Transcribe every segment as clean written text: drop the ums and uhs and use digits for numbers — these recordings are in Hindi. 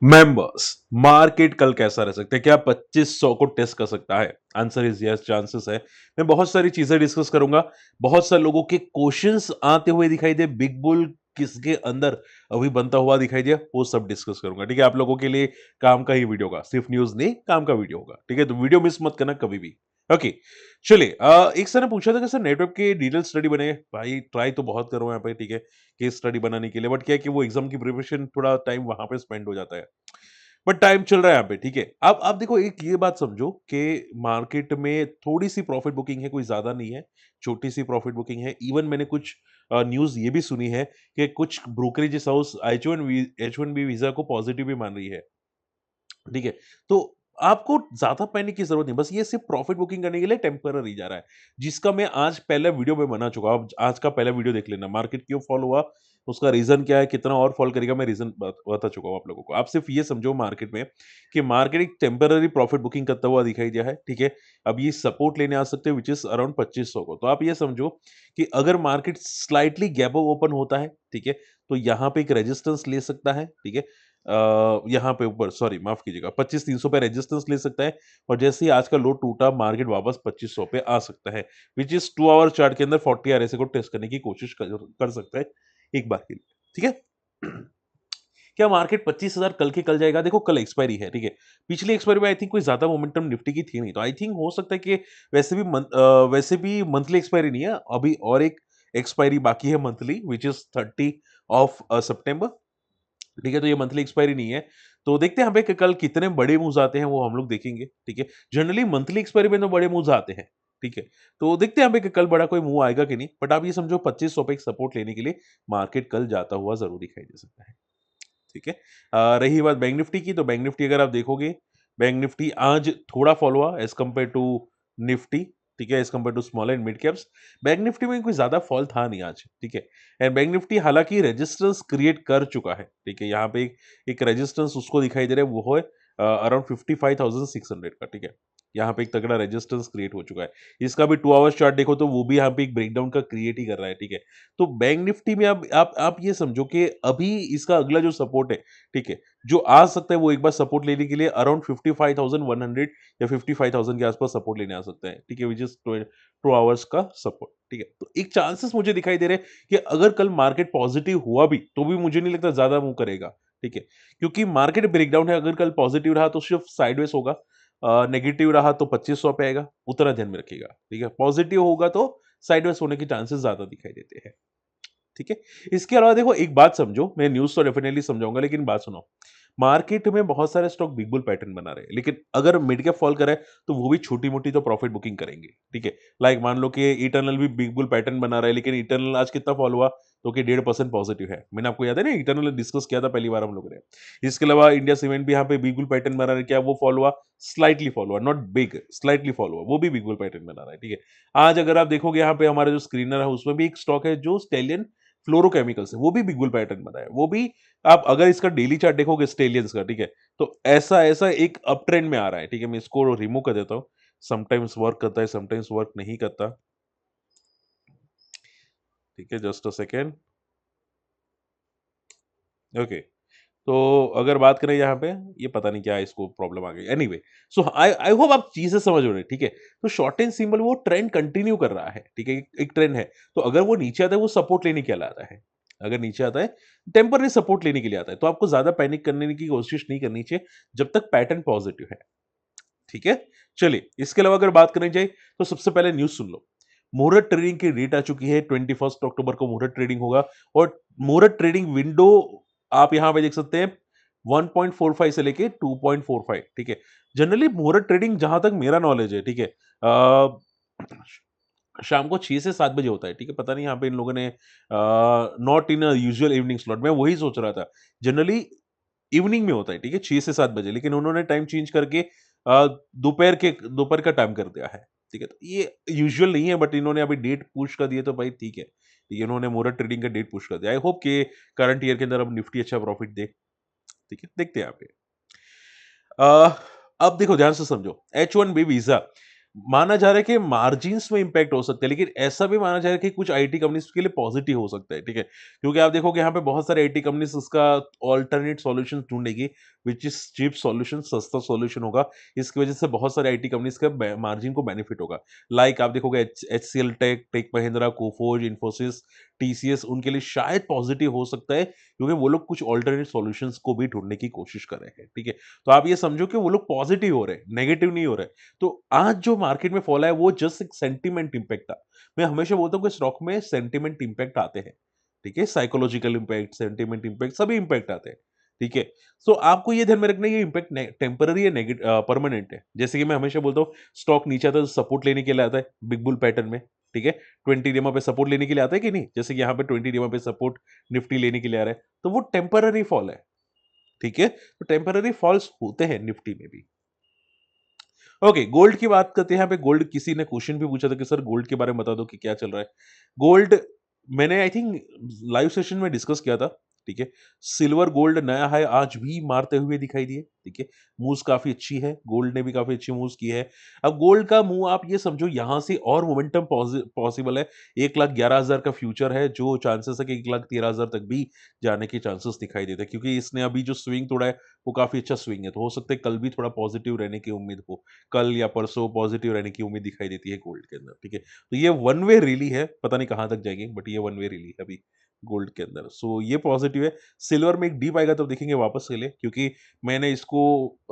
मेंबर्स, मार्केट कल कैसा रह सकता है? क्या 2500 को टेस्ट कर सकता है? आंसर इज यस, चांसेस है। मैं बहुत सारी चीजें डिस्कस करूंगा। बहुत सारे लोगों के क्वेश्चंस आते हुए दिखाई दे, बिग बुल किसके अंदर अभी बनता हुआ दिखाई दिया, वो सब डिस्कस करूंगा। ठीक है, आप लोगों के लिए काम का ही वीडियो होगा, सिर्फ न्यूज नहीं, काम का वीडियो होगा। ठीक है, तो वीडियो मिस मत करना कभी भी। ओके, चलिए। एक सर ने पूछा था कि सर नेटवर्क के डिटेल स्टडी बने। भाई ट्राई तो बहुत करो यहाँ पे, ठीक है, केस स्टडी बनाने के लिए, बट क्या है कि वो एग्जाम की प्रिपरेशन थोड़ा टाइम वहां पे स्पेंड हो जाता है। बट टाइम चल रहा है यहाँ पे, ठीक है। अब आप देखो, एक ये बात समझो कि मार्केट में थोड़ी सी प्रॉफिट बुकिंग है, कोई ज्यादा नहीं है। छोटी सी प्रॉफिट बुकिंग है। इवन मैंने कुछ न्यूज ये भी सुनी है कि कुछ ब्रोकरेज हाउस H1B वीजा को पॉजिटिव भी मान रही है। ठीक है, तो आपको ज़्यादा पैनिक की ज़रूरत नहीं, बस ये सिर्फ़ प्रॉफ़िट बुकिंग करने के लिए टेम्परेरी जा रहा है, जिसका मैं आज पहले वीडियो में बना चुका हूँ। आप आज का पहला वीडियो देख लेना, मार्केट क्यों फ़ॉल हुआ, उसका रीज़न क्या है, कितना और फ़ॉल करेगा, मैं रीज़न बता चुका हूँ आप लोगों को। आप सिर्फ़ ये समझो मार्केट में कि मार्केट एक टेम्परेरी प्रॉफ़िट बुकिंग करता हुआ दिखाई दिया है, ठीक है? अब ये सपोर्ट लेने आ सकते हैं, व्हिच इज़ अराउंड 2500 को। तो आप ये समझो कि अगर market slightly gap up open होता है, ठीक है? तो यहाँ पे एक रेजिस्टेंस ले सकता है, ठीक है? यहाँ पे ऊपर, सॉरी माफ कीजिएगा, 25,300 पे रेजिस्टेंस ले सकता है, और जैसे ही आज का लो टूटा, मार्केट वापस 2500 पे आ सकता है, व्हिच इज 2 आवर चार्ट के अंदर 40 आरएसए को टेस्ट करने की कोशिश कर सकता है एक बार के लिए। ठीक है। क्या मार्केट 25,000 कल के कल जाएगा? देखो कल एक्सपायरी है, ठीक है। पिछली एक्सपायरी में आई थिंक कोई ज्यादा मोमेंटम निफ्टी की थी नहीं, तो आई थिंक हो सकता है कि वैसे भी मंथली एक्सपायरी नहीं है अभी, और एक एक्सपायरी बाकी है मंथली, व्हिच इज 30 ऑफ सितंबर। ठीक है, तो ये मंथली एक्सपायरी नहीं है। तो देखते हैं यहाँ पे कि कल कितने बड़े मूव्स आते हैं, वो हम लोग देखेंगे। ठीक है, जनरली मंथली एक्सपायरी में तो बड़े मूव्स आते हैं। ठीक है, तो देखते हैं यहाँ पे कि कल बड़ा कोई मूव आएगा कि नहीं, बट आप ये समझो 2500 पे एक सपोर्ट लेने के लिए मार्केट कल जाता हुआ जरूर दिखाई दे सकता है। ठीक है। रही बात बैंक निफ्टी की, तो बैंक निफ्टी अगर आप देखोगे, बैंक निफ्टी आज थोड़ा फॉल हुआ एज कम्पेयर टू निफ्टी। ठीक है, as compare to small and mid caps. Bank Nifty में कोई ज्यादा फॉल था नहीं आज। ठीक है, एंड बैंक निफ्टी हालांकि रेजिस्टेंस क्रिएट कर चुका है। ठीक है, यहाँ पे एक रेजिस्टेंस उसको दिखाई दे रहा है, वो है अराउंड 55,600 का। ठीक है, यहाँ पे एक तगड़ा रेजिस्टेंस क्रिएट हो चुका है। इसका भी 2 आवर्स चार्ट देखो तो वो भी यहाँ पे एक ब्रेकडाउन का क्रिएट ही कर रहा है। ठीक है, तो बैंक निफ्टी में आप ये समझो कि अभी इसका अगला जो सपोर्ट है, ठीक है, जो आ सकता है, वो एक बार सपोर्ट लेने के लिए अराउंड 55,100 या 55,000 के आसपास सपोर्ट लेने आ सकता है। ठीक है, विच इज 2 आवर्स का सपोर्ट। ठीक है, तो एक चांसेस मुझे दिखाई दे रहे हैं कि अगर कल मार्केट पॉजिटिव हुआ भी, तो भी मुझे नहीं लगता ज्यादा मूव करेगा। ठीक है, क्योंकि मार्केट ब्रेकडाउन है। अगर कल पॉजिटिव रहा तो सिर्फ साइडवेज होगा, नेगेटिव रहा तो 2500 पे आएगा, उतना ध्यान में रखिएगा। ठीक है, पॉजिटिव होगा तो साइडवेज होने के चांसेस ज्यादा दिखाई देते हैं। ठीक है, इसके अलावा देखो एक बात समझो, मैं न्यूज़ तो डेफिनेटली समझाऊँगा, लेकिन बात सुनो। मार्केट में बहुत सारे स्टॉक बिग बुल पैटर्न बना रहे हैं, लेकिन अगर मिड कैप फॉल करे, तो वो भी छोटी-मोटी तो प्रॉफिट बुकिंग करेंगे। ठीक है, लाइक मान लो कि इटर्नल भी बिग बुल पैटर्न बना रहा है, लेकिन इटर्नल आज कितना फॉल हुआ? तो कि 1.5% पॉजिटिव है। मैंने आपको याद है ना, इटर्नल डिस्कस किया था पहली बार हम लोगों ने। इसके अलावा इंडिया सीमेंट भी यहाँ पे बिग बुल पैटर्न बना रहा है, क्या वो फॉल हुआ? स्लाइटली फॉल हुआ, नॉट बिग, स्लाइटली फॉल हुआ, वो भी बिग बुल पैटर्न बना रहा है। ठीक है, आज अगर आप देखोगे यहाँ पे हमारा जो स्क्रीनर है, उसमें भी एक स्टॉक है जो स्टेलियन फ्लोरोकेमिकल्स है, वो भी बिग बुल पैटर्न बना है। वो भी आप अगर इसका डेली चार्ट देखोगे स्टेलियंस का, ठीक है, तो ऐसा ऐसा एक अप ट्रेंड में आ रहा है। ठीक है, मैं इसको रिमूव कर देता हूँ। समटाइम्स वर्क करता है, समटाइम्स वर्क नहीं करता। ठीक है, जस्ट अ सेकेंड। ओके, तो अगर बात करें यहाँ पे, ये पता नहीं क्या इसको प्रॉब्लम आ गई। Anyway, so I I hope आप चीजें समझ रहे हैं। ठीक है, तो शॉर्ट एंड सिंबल वो ट्रेंड कंटिन्यू कर रहा है। ठीक है, एक ट्रेंड है, तो अगर वो नीचे आता है, वो सपोर्ट लेने के लिए आता है। अगर नीचे आता है, टेम्पररी सपोर्ट लेने के लिए आता है, तो आपको ज्यादा पैनिक करने की कोशिश नहीं करनी चाहिए जब तक पैटर्न पॉजिटिव है। ठीक है, चलिए, इसके अलावा अगर बात करनी चाहिए, तो सबसे पहले न्यूज सुन लो। मुहूर्त ट्रेडिंग की डेट आ चुकी है, 21 अक्टूबर को मुहूर्त ट्रेडिंग होगा, और मुहूर्त ट्रेडिंग विंडो आप यहां पे देख सकते हैं 1.45 से लेके 2.45। ठीक है, जनरली मुहूर्त ट्रेडिंग जहां तक मेरा नॉलेज है, ठीक है, शाम को 6 से 7 बजे होता है। ठीक है, पता नहीं यहाँ पे इन लोगों ने not in usual evening slot, मैं वही सोच रहा था। जनरली इवनिंग में होता है, ठीक है, 6 से 7 बजे, लेकिन उन्होंने टाइम चेंज करके दोपहर का टाइम कर दिया है। ठीक है, तो ये यूजुअल नहीं है, बट इन्होंने अभी डेट पुश कर दी है, तो भाई ठीक है। ये इन्होंने मुहूर्त ट्रेडिंग का डेट पुश कर दिया। आई होप कि करंट ईयर के अंदर अब निफ्टी अच्छा प्रॉफिट दे। ठीक है, देखते हैं यहाँ पे। अब देखो ध्यान से समझो, H1B वीजा माना जा रहा है कि मार्जिन्स में इम्पैक्ट हो सकता है, लेकिन ऐसा भी माना जा रहा है कि कुछ आईटी कंपनीज़ के लिए पॉज़िटिव हो सकता है, ठीक है? क्योंकि आप देखोगे यहाँ पे बहुत सारे आईटी कंपनीज़ उसका अल्टरनेट सॉल्यूशंस ढूँढेगी, व्हिच इज़ चीप सॉल्यूशन, सस्ता सॉल्यूशन होगा। इसकी वजह से बहुत सारे आईटी कंपनीज़ का बे मार्जिन को बेनिफिट होगा। लाइक आप देखोगे HCL tech, tech Mahindra, Coforge, Infosys, TCS उनके लिए शायद पॉज़िटिव हो सकता है, क्योंकि वो लोग कुछ अल्टरनेट सॉल्यूशंस को भी ढूँढने की कोशिश कर रहे हैं, ठीक है? तो आप ये समझो कि वो लोग पॉज़िटिव हो रहे हैं, नेगेटिव नहीं हो रहे। तो आज जो मार्केट में फॉल आया वो जस्ट एक सेंटीमेंट इम्पैक्ट था। मैं हमेशा बोलता हूँ कि स्टॉक में सेंटीमेंट इम्पैक्ट आते हैं, ठीक है? साइकोलॉजिकल इम्पैक्ट, सेंटीमेंट इम्पैक्ट सभी इम्पैक्ट आते हैं, ठीक है? सो आपको ये ध्यान में रखना है ये इम्पैक्ट टेम्पररी या परमानेंट है। जैसे कि मैं हमेशा बोलता हूँ स्टॉक नीचे आता है तो सपोर्ट लेने के लिए आता है बिग बुल पैटर्न में, ठीक है? 20 डीएमए पे सपोर्ट लेने के लिए आता है कि नहीं? जैसे कि यहाँ पे 20 डीएमए पे सपोर्ट निफ्टी लेने के लिए आ रहा है, तो वो टेम्पररी फॉल है, ठीक है? तो टेम्पररी फॉल्स होते हैं निफ्टी में भी। ओके, गोल्ड की बात करते हैं। यहाँ पे गोल्ड किसी ने क्वेश्चन भी पूछा था कि सर गोल्ड के बारे में बता दो कि क्या चल रहा है। गोल्ड मैंने आई थिंक लाइव सेशन में डिस्कस किया था, ठीक है। सिल्वर गोल्ड नया हाई आज भी मारते हुए दिखाई दिए, ठीक है। मूव्स काफी अच्छी है, गोल्ड ने भी काफी अच्छी मूव्स की है। अब गोल्ड का मूव आप ये समझो यहाँ से और मोमेंटम पॉसिबल है। 1,11,000 का फ्यूचर है, जो चांसेस है कि 1,13,000 तक भी जाने के चांसेस दिखाई देते हैं, क्योंकि इसने अभी जो स्विंग तोड़ा है वो काफी अच्छा स्विंग है, तो हो सकता है कल भी थोड़ा पॉजिटिव रहने की उम्मीद हो। कल या परसों पॉजिटिव रहने की उम्मीद दिखाई देती है गोल्ड के अंदर, ठीक है। तो ये वन वे रैली है, पता नहीं कहाँ तक जाएगी, बट ये वन वे रैली है अभी गोल्ड के अंदर। सो ये पॉजिटिव है। सिल्वर में एक डीप आएगा तब देखेंगे वापस के लिए, क्योंकि मैंने इसको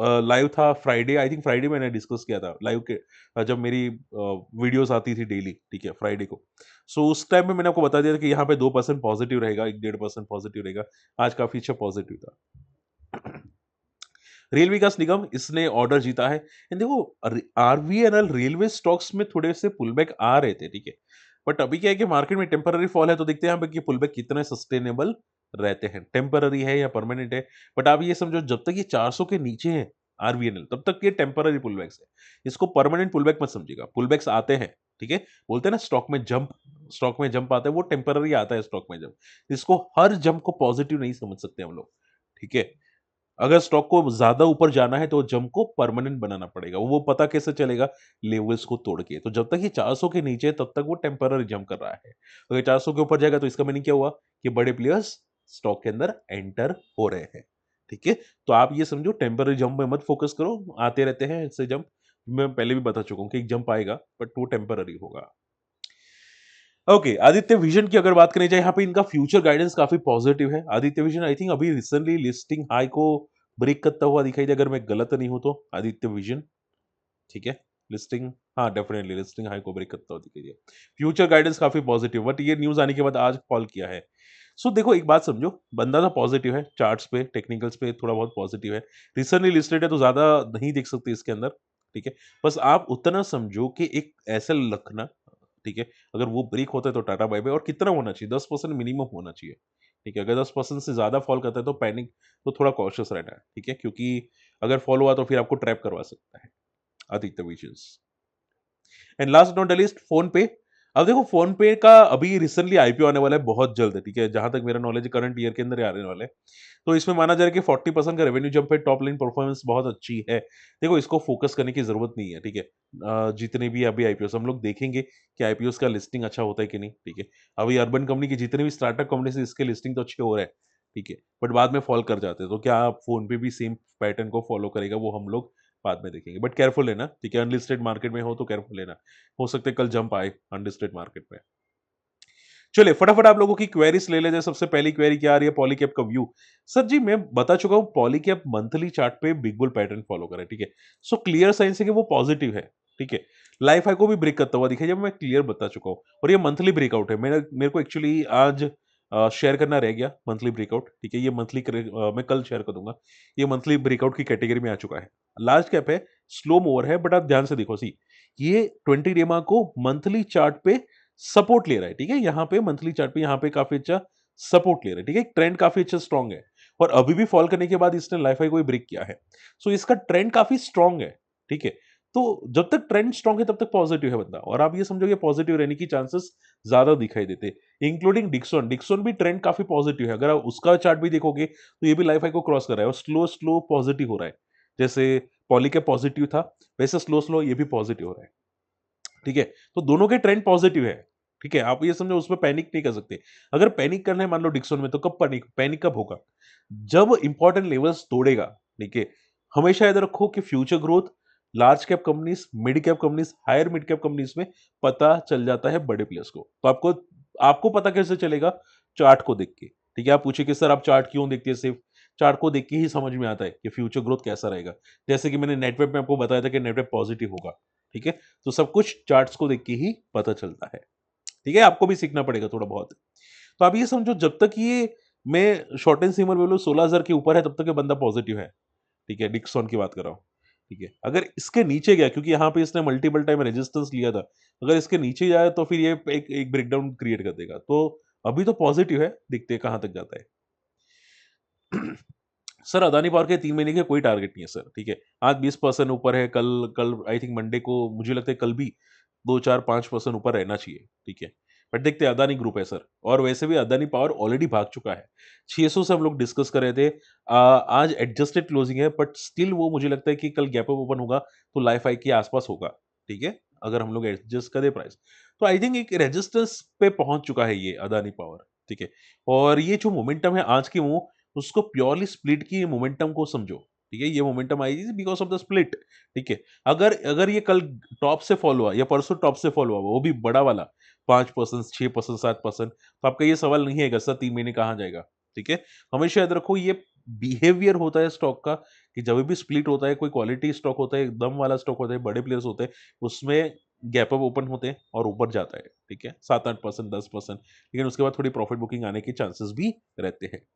लाइव था फ्राइडे, आई थिंक फ्राइडे मैंने डिस्कस किया था लाइव के जब मेरी वीडियोस आती थी डेली, ठीक है, फ्राइडे को। सो उस टाइम में मैंने आपको बता दिया था कि यहाँ पे 2% पॉजिटिव रहेगा, 1-1.5% पॉजिटिव रहेगा। आज काफी अच्छा पॉजिटिव था। रेल विकास निगम इसने ऑर्डर जीता है। एंड देखो आरवीएनएल रेलवे स्टॉक्स में थोड़े से पुलबैक आ रहे थे, ठीक है। बट अभी क्या है कि मार्केट में टेम्पररी फॉल है, तो देखते हैं यहाँ पे कि पुलबैक कितने सस्टेनेबल रहते हैं, टेम्पररी है या परमानेंट है। बट आप ये समझो जब तक ये 400 के नीचे है आरवीएनएल, तब तक ये टेम्पररी पुलबैक्स है। इसको परमानेंट पुलबैक मत समझिएगा। पुलबैक्स आते हैं, ठीक है। बोलते हैं ना स्टॉक में जंप आता है, वो टेम्पररी आता है स्टॉक में जंप। इसको हर जंप को पॉजिटिव नहीं समझ सकते हम लोग, ठीक है। अगर स्टॉक को ज़्यादा ऊपर जाना है तो जंप को परमानेंट बनाना पड़ेगा। वो पता कैसे चलेगा? लेवल्स को तोड़ के। तो जब तक ये 400 के नीचे है तब तक वो टेम्पररी जंप कर रहा है। अगर 400 के ऊपर जाएगा तो इसका मीनिंग क्या हुआ? कि बड़े प्लेयर्स स्टॉक के अंदर एंटर हो रहे हैं। ठीक है? तो आप ये समझो टेम्पररी जंप में मत फोकस करो, आते रहते हैं ऐसे जंप। मैं पहले भी बता चुका हूँ कि एक जंप आएगा बट वो टेम्पररी होगा। ओके, आदित्य विजन की अगर बात करी जाए, यहाँ पे इनका फ्यूचर गाइडेंस काफी पॉजिटिव है। आदित्य विजन आई थिंक अभी रिसेंटली लिस्टिंग हाई को ब्रेक करता हुआ दिखाई दे, अगर मैं गलत नहीं हूं तो। आदित्य विजन, ठीक है। लिस्टिंग, हाँ डेफिनेटली लिस्टिंग हाई को ब्रेक करता हुआ दिखाई दिया। फ्यूचर गाइडेंस काफी पॉजिटिव, बट ये न्यूज आने के बाद आज फॉल किया है। सो देखो एक बात समझो, बंदा तो पॉजिटिव है, चार्ट्स पे टेक्निकल्स पे थोड़ा बहुत पॉजिटिव है। रिसेंटली लिस्टेड है तो ज्यादा नहीं देख सकते इसके अंदर, ठीक है। बस आप उतना समझो कि एक ऐसा रखना, ठीक है। अगर वो ब्रेक होता है तो टाटा बाय बाय। और कितना होना चाहिए? 10% मिनिमम होना चाहिए, ठीक है। अगर 10% से ज्यादा फॉल करता है तो पैनिक, तो थोड़ा कॉशियस रहना है, ठीक है। क्योंकि अगर फॉल हुआ तो फिर आपको ट्रैप करवा सकता है Aditya visions. And last not the least, phone पे। अब देखो फोन पे का अभी रिसेंटली आईपीओ आने वाला है, बहुत जल्द है, ठीक है। जहां तक मेरा नॉलेज करंट ईयर के अंदर ही आने वाला है। तो इसमें माना जा रहा है कि 40% का रेवेन्यू जंप है, टॉप लाइन परफॉर्मेंस बहुत अच्छी है। देखो इसको फोकस करने की जरूरत नहीं है, ठीक है। जितने भी अभी आईपीओ हम लोग देखेंगे कि आईपीओ का लिस्टिंग अच्छा होता है कि नहीं, ठीक है। अभी अर्बन कंपनी की जितने भी स्टार्टअप कंपनी से इसके लिस्टिंग तो अच्छे हो रहे हैं, ठीक है। बट बाद में फॉल कर जाते हैं, तो क्या आप फोन पे भी सेम पैटर्न को फॉलो करेगा, वो हम लोग बाद में देखेंगे। बट केयरफुल लेना, ठीक है। अनलिस्टेड मार्केट में हो तो केयरफुल लेना, हो सकता है कल जंप आए अनलिस्टेड मार्केट में। चलिए फटाफट आप लोगों की क्वेरीज ले लेते हैं। सबसे पहली क्वेरी क्या आ रही है? पॉलीकैप का व्यू। सर जी मैं बता चुका हूं, पॉलीकैप मंथली चार्ट पे बिग बुल पैटर्न फॉलो करे, ठीक है। सो क्लियर साइंस है कि वो पॉजिटिव है, ठीक है। लाइफ हाई को भी ब्रेक करता हुआ दिखाई, जब मैं क्लियर बता चुका हूं। और ये मंथली ब्रेकआउट है। मेरे को एक्चुअली आज शेयर करना रह गया मंथली ब्रेकआउट, ठीक है। ये मंथली मैं कल शेयर कर दूंगा। ये मंथली ब्रेकआउट की कैटेगरी में आ चुका है। लार्ज कैप है, स्लो मूवर है, बट आप ध्यान से देखो, सी ये 20 डेमा को मंथली चार्ट पे सपोर्ट ले रहा है, ठीक है। यहाँ पे मंथली चार्ट पे यहाँ पे काफी अच्छा सपोर्ट ले रहा है, ठीक है। ट्रेंड काफी अच्छा स्ट्रांग है। और अभी भी फॉल करने के बाद इसने लाइफ हाई को ब्रेक किया है। सो इसका ट्रेंड काफी स्ट्रांग है, ठीक है। तो जब तक ट्रेंड स्ट्रांग है तब तक पॉजिटिव है बंदा। और आप ये समझो कि पॉजिटिव रहने की चांसेस ज्यादा दिखाई देते, इंक्लूडिंग डिक्सन। डिक्सन भी ट्रेंड काफी पॉजिटिव है। अगर आप उसका चार्ट भी देखोगे तो ये भी लाइफ हाई को क्रॉस कर रहा है और स्लो स्लो पॉजिटिव हो रहा है। जैसे पॉली के पॉजिटिव था, वैसे स्लो स्लो ये भी पॉजिटिव हो रहा है। ठीक है? तो दोनों के ट्रेंड पॉजिटिव है, ठीक है? आप ये समझो उसमें पैनिक नहीं कर सकते। अगर पैनिक करना है मान लो डिक्सन में तो कब पैनिक पैनिक कब होगा? जब इंपॉर्टेंट लेवल्स तोड़ेगा, ठीक है? हमेशा याद रखो कि future growth large cap companies, mid cap companies, higher mid cap companies में पता चल जाता है बड़े प्लेयर्स को। तो आपको आपको पता कैसे चलेगा? चार्ट को देख के, ठीक है? आप पूछिए कि सर आप चार्ट क्यों देखते हैं सिर्फ? चार्ट को देख के ही समझ में आता है कि फ्यूचर ग्रोथ कैसा रहेगा। जैसे कि मैंने नेटवेब में आपको बताया था कि नेटवेब पॉजिटिव होगा, ठीक है? तो सब कुछ चार्ट्स को देख के ही पता चलता है, ठीक है? आपको भी सीखना पड़ेगा थोड़ा बहुत। तो आप ये समझो जब तक ये मैं शॉर्ट एंड सिमर वैल्यू 16,000 के ऊपर है तब तक ये बंदा पॉजिटिव है, ठीक है? डिक्सॉन की बात कर रहा हूँ, ठीक है? अगर इसके नीचे गया क्योंकि यहाँ पे इसने मल्टीपल टाइम रेजिस्टेंस लिया था, अगर इसके नीचे जाए तो फिर ये एक एक ब्रेकडाउन क्रिएट कर देगा। तो अभी तो पॉजिटिव है, देखते हैं कहाँ तक जाता है। सर अदानी पावर के 3 महीने के कोई टारगेट नहीं है सर, ठीक है? आज 20% ऊपर है, कल कल आई थिंक मंडे को मुझे लगता है कल भी 2, 4, 5% ऊपर रहना चाहिए, ठीक है? बट देखते हैं अदानी ग्रुप है सर और वैसे भी अदानी पावर ऑलरेडी भाग चुका है। 600 से हम लोग डिस्कस कर रहे थे। आज एडजस्टेड क्लोजिंग है बट स्टिल वो मुझे लगता है कि कल गैप अप ओपन होगा तो लाइफ हाई के आसपास होगा, ठीक है? अगर हम लोग एडजस्ट करें प्राइस। तो आई थिंक एक रेजिस्टेंस पे पहुंच चुका है ये अदानी पावर, ठीक है? और ये जो मोमेंटम है आज की वो उसको प्योरली स्प्लिट की मोमेंटम को समझो, ठीक है? ये मोमेंटम आई थी बिकॉज़ ऑफ द स्प्लिट, ठीक है? अगर अगर ये कल टॉप से फॉल हुआ या परसों टॉप से फॉल हुआ, वो भी बड़ा वाला 5%, 6%, 7% तो आपका ये सवाल नहीं आएगा सर 3 महीने कहाँ जाएगा, ठीक है? हमेशा याद रखो ये बिहेवियर होता है स्टॉक का कि जब भी स्प्लिट होता है, कोई क्वालिटी स्टॉक होता है, दम वाला स्टॉक होता है, बड़े प्लेयर्स होते हैं, उसमें गैप अप ओपन होते हैं और ऊपर जाता है, ठीक है? 7-8%, 10% लेकिन उसके बाद थोड़ी प्रॉफिट बुकिंग आने के चांसेस भी रहते हैं।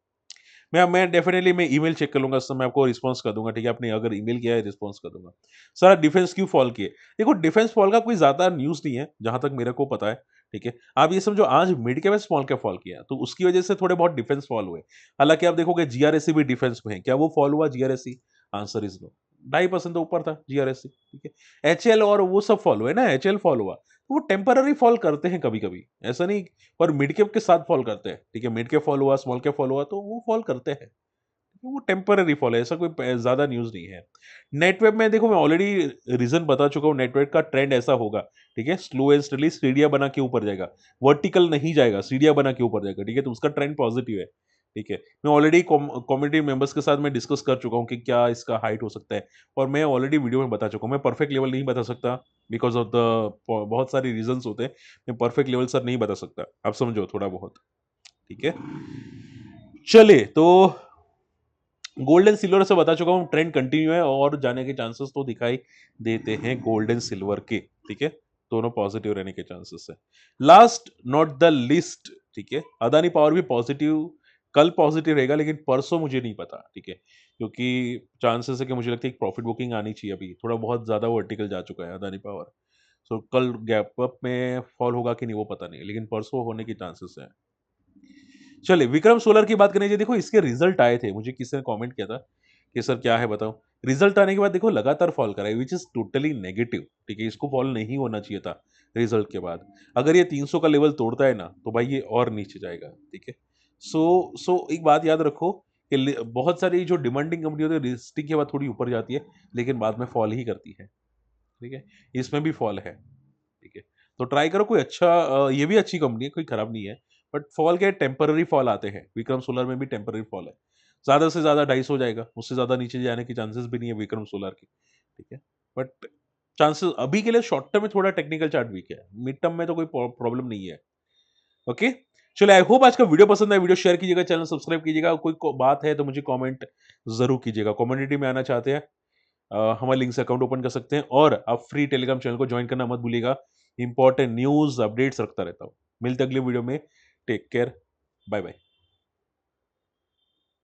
मैं डेफिनिटली मैं ईमेल चेक कर लूँगा, उस समय आपको रिस्पॉन्स कर दूँगा, ठीक है? आपने अगर ईमेल किया है, रिस्पॉन्स कर दूँगा। सर डिफेंस क्यों फॉल किए? देखो डिफेंस फॉल का कोई ज़्यादा न्यूज़ नहीं है, जहाँ तक मेरे को पता है, ठीक है? आप ये समझो आज mid cap small cap fall किया, तो उसकी वजह से थोड़े बहुत डिफेंस फॉल हुए। हालाँकि आप देखोगे जीआरएससी भी डिफेंस में है, क्या वो फॉल हुआ जीआरएससी? Answer is no. 2.5% तो ऊपर था जीआरएससी, ठीक है? एचएल और वो सब फॉल हुए ना, एचएल फॉल हुआ। तो वो टेम्परेरी फॉल करते हैं कभी-कभी, ऐसा नहीं और मिड कैप के साथ फॉल करते हैं, ठीक है? मिड कैप फॉल हुआ, स्मॉल कैप फॉल हुआ, तो वो फॉल करते हैं। वो टेम्पररी फॉल है, ऐसा कोई ज़्यादा न्यूज़ नहीं है। नेटवेब में देखो मैं ऑलरेडी रीज़न बता चुका हूँ, नेटवेब का ट्रेंड ऐसा होगा, ठीक है? स्लो एंड स्टडीली सीढ़ियाँ बना के ऊपर जाएगा, वर्टिकल नहीं जाएगा, सीढ़ियाँ बना के ऊपर जाएगा, ठीक है? तो उसका ट्रेंड पॉजिटिव है, ठीक है? मैं ऑलरेडी कम्युनिटी मेंबर्स के साथ मैं डिस्कस कर चुका हूँ कि क्या इसका हाइट हो सकता है और मैं ऑलरेडी वीडियो में बता चुका हूँ। मैं परफेक्ट लेवल नहीं बता सकता बिकॉज़ ऑफ द बहुत सारे रीज़न्स होते हैं। मैं परफेक्ट लेवल सर नहीं बता सकता, आप समझो थोड़ा बहुत, ठीक है? चलिए तो गोल्ड एंड सिल्वर से बता चुका हूँ ट्रेंड कंटिन्यू है और जाने के चांसेस तो दिखाई देते हैं गोल्ड एंड सिल्वर के, ठीक है? दोनों पॉजिटिव रहने के चांसेस है। लास्ट नॉट द लिस्ट, ठीक है? अदानी पावर भी पॉजिटिव कल पॉजिटिव रहेगा लेकिन परसों मुझे नहीं पता, ठीक है? क्योंकि चांसेस है कि मुझे लगता है एक प्रॉफिट बुकिंग आनी चाहिए अभी थोड़ा बहुत ज्यादा वर्टिकल जा चुका है अदानी पावर। सो कल गैप अप में फॉल होगा कि नहीं वो पता नहीं लेकिन परसों होने की चांसेस है। चलिए विक्रम सोलर की बात करें देखो इसके रिजल्ट आए थे मुझे किसी ने कमेंट किया था कि सर क्या है बताओ। रिजल्ट आने के बाद देखो लगातार फॉल करा है विच इज टोटली नेगेटिव, ठीक है? इसको फॉल नहीं होना चाहिए था रिजल्ट के बाद। अगर ये 300 का लेवल तोड़ता है ना तो भाई ये और नीचे जाएगा, ठीक है? सो एक बात याद रखो कि बहुत सारी जो डिमांडिंग कंपनी होती है लिस्टिंग के बाद थोड़ी ऊपर जाती है लेकिन बाद में फॉल ही करती है, ठीक है? इसमें भी फॉल है, ठीक है? तो ट्राई करो कोई अच्छा ये भी अच्छी कंपनी है, कोई खराब नहीं है। बट फॉल क्या है टेम्पररी फॉल आते हैं, विक्रम सोलर में भी टेम्पररी फॉल है। ज़्यादा से ज़्यादा 250 हो जाएगा, उससे ज़्यादा नीचे जाने की चांसेस भी नहीं है विक्रम सोलर की, ठीक है? बट चांसेस अभी के लिए शॉर्ट टर्म में थोड़ा टेक्निकल चार्ट वीक है, मिड टर्म में तो कोई प्रॉब्लम नहीं है, ओके? चलिए आई होप आज का वीडियो पसंद आया, वीडियो शेयर कीजिएगा, चैनल सब्सक्राइब कीजिएगा, कोई बात है तो मुझे कमेंट ज़रूर कीजिएगा। कम्युनिटी में आना चाहते हैं हमारे लिंक से अकाउंट ओपन कर सकते हैं और आप फ्री टेलीग्राम चैनल को ज्वाइन करना मत भूलिएगा। इंपॉर्टेंट न्यूज़ अपडेट्स रखता रहता हूँ। मिलते हैं अगले वीडियो में। Take care. Bye bye.